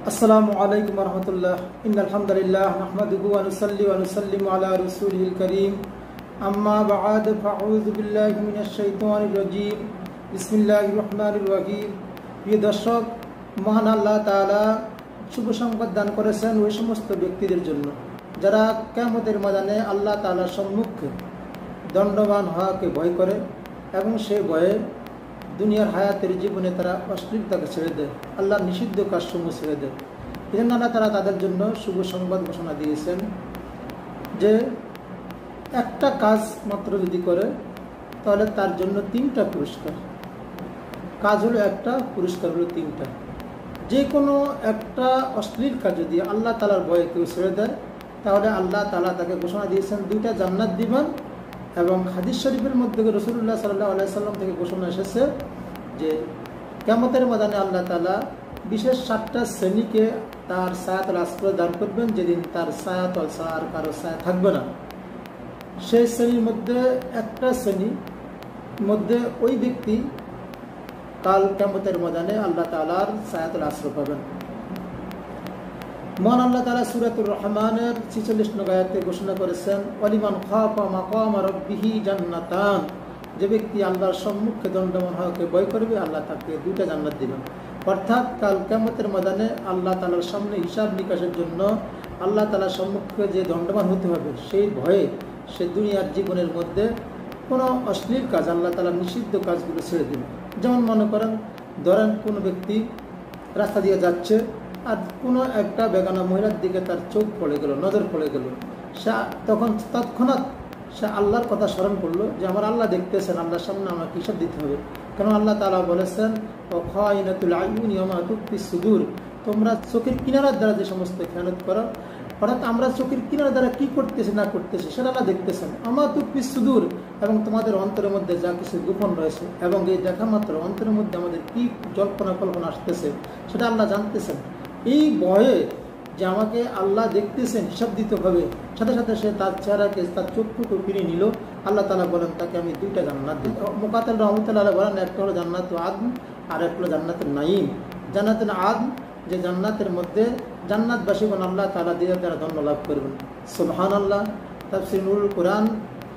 আসসালামু আলাইকুম ওয়া রাহমাতুল্লাহ। ইন্নাল হামদুলিল্লাহ নাহমাদুহু ওয়া নুসাল্লি ওয়া নুসাল্লিমু আলা রাসূলিল কারীম। আম্মা বা'দ ফাআউযু বিল্লাহি মিনাশ শাইতানির রাজীম। বিসমিল্লাহির রহমানির রহিম। প্রিয় দর্শক, মহান আল্লাহ তাআলা শুভ সংবাদ দান করেছেন ওই সমস্ত ব্যক্তিদের জন্য যারা কিয়ামতের ময়দানে আল্লাহ তাআলার সম্মুখে দণ্ডবান হওয়াকে ভয় করে এবং সেই ভয়ে দুনিয়ার হায়াতের জীবনে তারা অশ্লীলতাকে ছেড়ে দেয়, আল্লাহ নিষিদ্ধ কাজসমূহ ছেড়ে দেয়। এই জন্য আল্লাহ তারা তাদের জন্য শুভ সংবাদ ঘোষণা দিয়েছেন যে একটা কাজ মাত্র যদি করে তাহলে তার জন্য 3টা পুরস্কার। কাজ হলো একটা, পুরস্কার হলো 3টা। যে কোনো একটা অশ্লীল কাজ যদি আল্লাহ তালার ভয়ে কেউ ছেড়ে দেয় তাহলে আল্লাহ তালা তাকে ঘোষণা দিয়েছেন 2টা জান্নাত দিবেন। এবং হাদিস শরীফের মধ্যে রাসূলুল্লাহ সাল্লাল্লাহু আলাইহি সাল্লাম থেকে ঘোষণা এসেছে যে কিয়ামতের ময়দানে আল্লাহ তাআলা বিশেষ 7টা শ্রেণীকে তার ছায়াতল আশ্রয় দান করবেন, যেদিন তার ছায়াতল ছাড়া আর কারো ছায়া থাকবে না। সেই শ্রেণীর মধ্যে একটা শ্রেণীর মধ্যে ওই ব্যক্তি কাল কিয়ামতের ময়দানে আল্লাহ তাআলার ছায়াতল আশ্রয় পাবেন। মহান আল্লাহ তাআলা সূরাতুর রহমানের 46 নং আয়াতে ঘোষণা করেছেন, ওয়ালিমান খাফা মাকাম রাব্বিহি জান্নাতান। যে ব্যক্তি আল্লাহর সম্মুখে দণ্ডমান হওয়াকে ভয় করবে আল্লাহ তাকে 2টা জান্নাত দিবেন। অর্থাৎ কাল কিয়ামতের ময়দানে আল্লাহ তাআলার সামনে হিসাব নিকাশের জন্য আল্লাহ তাআলার সম্মুখে যে দণ্ডমান হতে হবে সেই ভয়ে সে দুনিয়ার জীবনের মধ্যে কোনো অশ্লীল কাজ, আল্লাহ তাআলার নিষিদ্ধ কাজগুলো ছেড়ে দিবে। যেমন মনে করেন, ধরেন কোনো ব্যক্তি রাস্তা দিয়ে যাচ্ছে আর কোনো একটা বেগানা মহিলার দিকে তার চোখ পড়ে গেল, নজর পড়ে গেল, সে তখন তৎক্ষণাৎ সে আল্লাহর কথা স্মরণ করলো যে আমার আল্লাহ দেখতেছেন, আল্লাহর সামনে আমাকে হিসাব দিতে হবে। কারণ আল্লাহ তাআলা বলেছেন, খায়িনাতুল আয়ুনি ওয়া মা তুখফিস সুদূর। তোমরা চোখের কিনারার দ্বারা যে সমস্ত খেয়ানত করো, অর্থাৎ আমরা চোখের কিনারার দ্বারা কি করতেছি না করতেছি সেটা আল্লাহ দেখতেছেন। আমা তুখফিস সুদূর, এবং তোমাদের অন্তরের মধ্যে যা কিছু গোপন রয়েছে এবং এই দেখা মাত্র অন্তরের মধ্যে আমাদের কি জল্পনা কল্পনা আসতেছে সেটা আল্লাহ জানতেছেন। এই ভয়ে যে আমাকে আল্লাহ দেখতেছেন, হিসাব দিতে হবে, সাথে সাথে সে তার চেহারাকে, তার চক্ষুকে ফিরিয়ে নিল। আল্লাহ তাআলা বলেন তাকে আমি 2টা জান্নাত দিই। মুকাতাল রাহমাতুল্লাহ বলেন, একটা হলো জান্নাতুল আদন আর একটা হলো জান্নাতুল নাঈম। জান্নাতুল আদন, যে জান্নাতের মধ্যে জান্নাতবাসীগণ আল্লাহ তাআলা দিদার দ্বারা ধন্য লাভ করবেন। সুবহানাল্লাহ। তাফসীর নুরুল কুরআন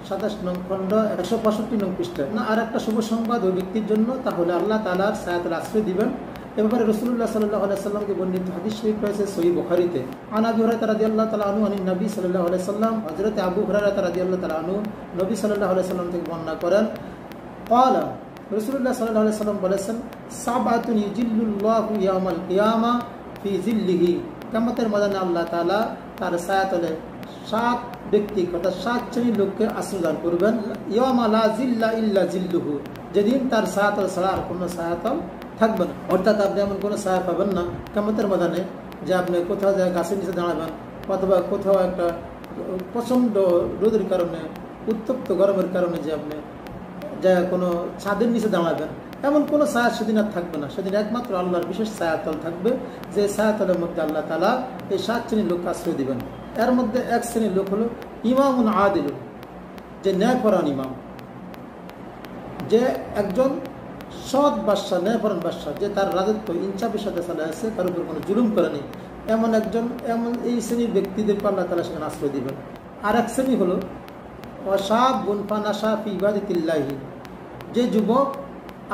27 নং খণ্ড 165 নং পৃষ্ঠা। না, আর একটা শুভ সংবাদ ওই ব্যক্তির জন্য, তাহলে আল্লাহ তাআলার ছায়াতল আশ্রয় দিবেন। এ ব্যাপারে রাসূলুল্লাহ সাল্লাল্লাহু আলাইহি সাল্লামকে বর্ণিত হাদিস শরীফ রয়েছে সহিহ বুখারীতে। আন আবি হুরায়রা রাদিয়াল্লাহু তাআলা আনহু আনিন নবী সাল্লাল্লাহু আলাইহি সাল্লাম, হযরত আবু হুরায়রা রাদিয়াল্লাহু তাআলা আনহু নবী সাল্লাল্লাহু আলাইহি সাল্লাম থেকে বর্ণনা করেন, ক্বালা, রাসূলুল্লাহ সাল্লাল্লাহু আলাইহি সাল্লাম বলেছেন, সাবআতুন ইজিল্লুল্লাহু ইয়াওমাল কিয়ামা ফি জিল্লিহি। কিয়ামতের ময়দানে আল্লাহ তাআলা তার ছায়াতলে 7 ব্যক্তি, অর্থাৎ 7 শ্রেণীর লোককে আশ্রয় দান করবেন। ইয়াওমা লা জিল্লা ইল্লা জিল্লুহু, যেদিন তার ছায়াতল ছাড়া আর কোনো ছায়াতল থাকবে না। অর্থাৎ আপনি এমন কোনো ছায়া পাবেন না কিয়ামতের ময়দানে যে আপনি কোথাও যায় গাছের নিচে দাঁড়াবেন, অথবা কোথাও একটা প্রচণ্ড রোদের কারণে, উত্তপ্ত গরমের কারণে যে আপনি যা কোনো ছাদের নিচে দাঁড়াবেন, এমন কোনো ছায়া সেদিন আর থাকবে না। সেদিন একমাত্র আল্লাহর বিশেষ ছায়াতল থাকবে, যে ছায়াতলের মধ্যে আল্লাহ তাআলা এই 7 শ্রেণীর লোককে আশ্রয় দিবেন। এর মধ্যে এক শ্রেণীর লোক হলো ইমামুন আদিল, যে ন্যায়পরায়ণ ইমাম, যে একজন সৎ বাদশাহ, ন্যায়পরায়ণ বাদশাহ, যে তার রাজত্ব ইনসাফের সাথে চালা আছে, কারোর উপর কোনো জুলুম করেনি, এমন একজন, এমন এই শ্রেণীর ব্যক্তিদেরকে আল্লাহ তাআলা সেখানে আশ্রয় দিবেন। আর এক শ্রেণী হলো ওয়াশাবুন ফানাশা ফি ইবাদাতিল্লাহি, যে যুবক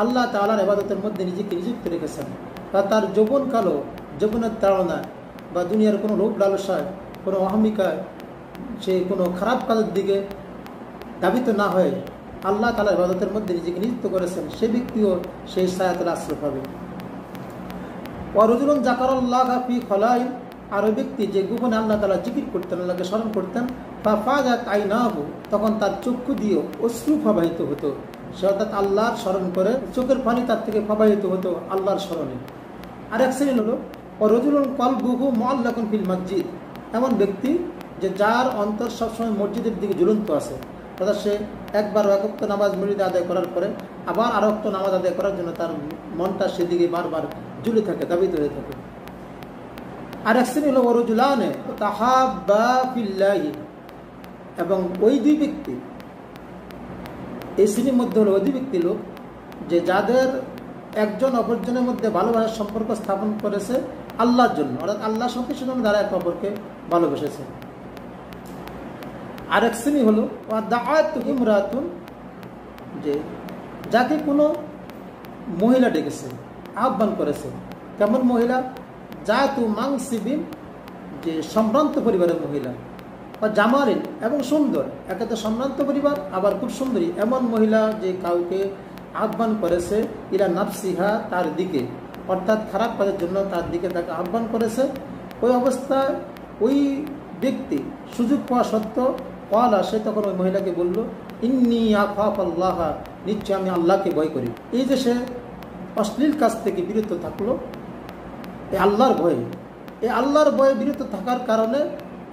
আল্লাহ তাআলার ইবাদতের মধ্যে নিজেকে নিযুক্ত রেখেছেন, বা তার যৌবনকালও যৌবনের তাড়নায় বা দুনিয়ার কোনো লোভ লালসায়, কোনো অহমিকায় সে কোনো খারাপ কাজের দিকে ধাবিত না হয়ে আল্লাহ তাআলার ইবাদতের মধ্যে নিজেকে নিযুক্ত করেছেন, সে ব্যক্তিও সেই ছায়াতলে আশ্রয় পাবে। ওয়া রাজুলুন যাকারাল্লাহা ফি খলাইন, আর ওই ব্যক্তি যে গোপনে আল্লাহ তাআলা জিকির করতেন, আল্লাহকে স্মরণ করতেন, ফাফাজাত আইনাহু, তখন তার চক্ষু দিয়ে অশ্রু প্রবাহিত হতো। সে অর্থাৎ আল্লাহর স্মরণ করে চোখের পানি তার থেকে প্রবাহিত হতো আল্লাহর স্মরণে। আর এক শ্রেণী হলো ওয়া রাজুলুন কলবুহু মুআল্লাকুন ফিল মসজিদ, এমন ব্যক্তি যে যার অন্তর সবসময় মসজিদের দিকে ঝুলন্ত আছে, অর্থাৎ সে একবার ওয়াক্ত নামাজ মসজিদে আদায় করার পরে আবার আর ওয়াক্ত নামাজ আদায় করার জন্য তার মনটা সেদিকে বারবার ঝুলে থাকে, দাবিত হয়ে থাকে। আর এক শ্রেণী হলো ওয়ারজুলানে তাহাব্বা ফিল্লাহি, এবং ওই 2 ব্যক্তি, এই শ্রেণীর মধ্যে হলো ওই 2 ব্যক্তি লোক যে যাদের একজন অপরজনের মধ্যে ভালোবাসার সম্পর্ক স্থাপন করেছে আল্লাহর জন্য, অর্থাৎ আল্লাহ সন্তুষ্টির জন্য তারা একে অপরকে ভালোবেসেছে। আরেক শ্রেণী হলো ইমরাতুন, যে যাকে কোনো মহিলা ডেকেছে, আহ্বান করেছে। কেমন মহিলা? জাতু মানসিবিন, যে সম্ভ্রান্ত পরিবারের মহিলা, বা জামালিন, এবং সুন্দর। একে তো সম্ভ্রান্ত পরিবার, আবার খুব সুন্দরী এমন মহিলা যে কাউকে আহ্বান করেছে ইলা নাফসিহা, তার দিকে, অর্থাৎ খারাপ কাজের জন্য তার দিকে তাকে আহ্বান করেছে। ওই অবস্থায় ওই ব্যক্তি সুযোগ পাওয়া সত্ত্বেও ক্বালা, সে তখন ওই মহিলাকে বলল, ইন্নী আখাফ আল্লাহ, নিশ্চয় আমি আল্লাহকে ভয় করি। এই যে সে অশ্লীল কাজ থেকে বিরত থাকলো এই আল্লাহর ভয়ে, এই আল্লাহর ভয়ে বিরত থাকার কারণে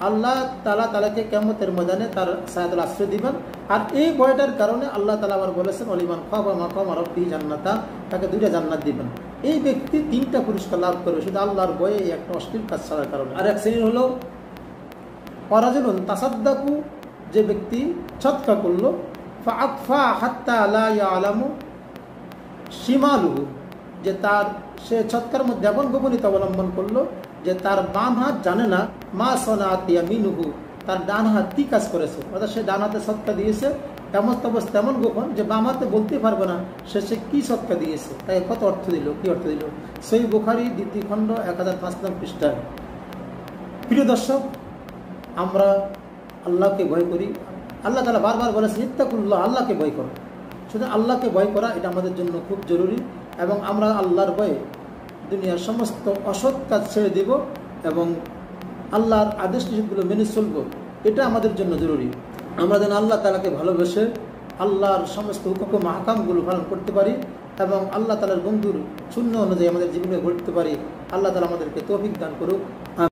আল্লাহ তাআলা তাকে কিয়ামতের ময়দানে তার ছায়াতলে আশ্রয় দিবেন। আর এই ভয়টার কারণে আল্লাহ তাআলা আবার বলেছেন, ওয়ালিমান খাফা মাকাম রাব্বিহি জান্নাতান, তাকে 2টা জান্নাত দিবেন। এই ব্যক্তি 3টা পুরস্কার লাভ করবে শুধু আল্লাহর ভয়ে, এই একটা অশ্লীল কাজ ছাড়ার কারণে। আর এক শ্রেণী হলো ওয়ারাজুলুন তাসাদ্দাকু, যে ব্যক্তি সদকা করলো, ফাআকফা হাত্তা লা ইয়ালামু শিমালুহু, যে তার সে সৎকার মধ্যে এমন গোপনীয়তা অবলম্বন করলো যে তার বাম হাত জানে না মা সনাআত ইয়ামিনুহু, তার ডান হাত কি কাজ করেছে। অর্থাৎ সে ডান হাতে সৎকা দিয়েছে, এমন অবস্থা এমন গোপন যে বাম হাতে বলতে পারবে না সে কি সৎকা দিয়েছে, তাই কত অর্থ দিল, কি অর্থ দিল। সহিহ বুখারী 2য় খণ্ড 1005 নং পৃষ্ঠায়। প্রিয় দর্শক, আমরা আল্লাহকে ভয় করি। আল্লাহ তাআলা বারবার বলেছেন, ইত্তাকুল্লাহ, আল্লাহকে ভয় করো। শুধু আল্লাহকে ভয় করা এটা আমাদের জন্য খুব জরুরি, এবং আমরা আল্লাহর ভয়ে দুনিয়ার সমস্ত অসৎ কাজ ছেড়ে দেব এবং আল্লাহর আদেশ নিষেধগুলো মেনে চলবো, এটা আমাদের জন্য জরুরি। আমরা যেন আল্লাহ তাআলাকে ভালোবেসে আল্লাহর সমস্ত হুকুম মাহকামগুলো পালন করতে পারি এবং আল্লাহ তাআলার বন্ধুর সুন্নাহ অনুযায়ী আমাদের জীবনে গড়তে পারি। আল্লাহ তাআলা আমাদেরকে তৌফিক দান করুক।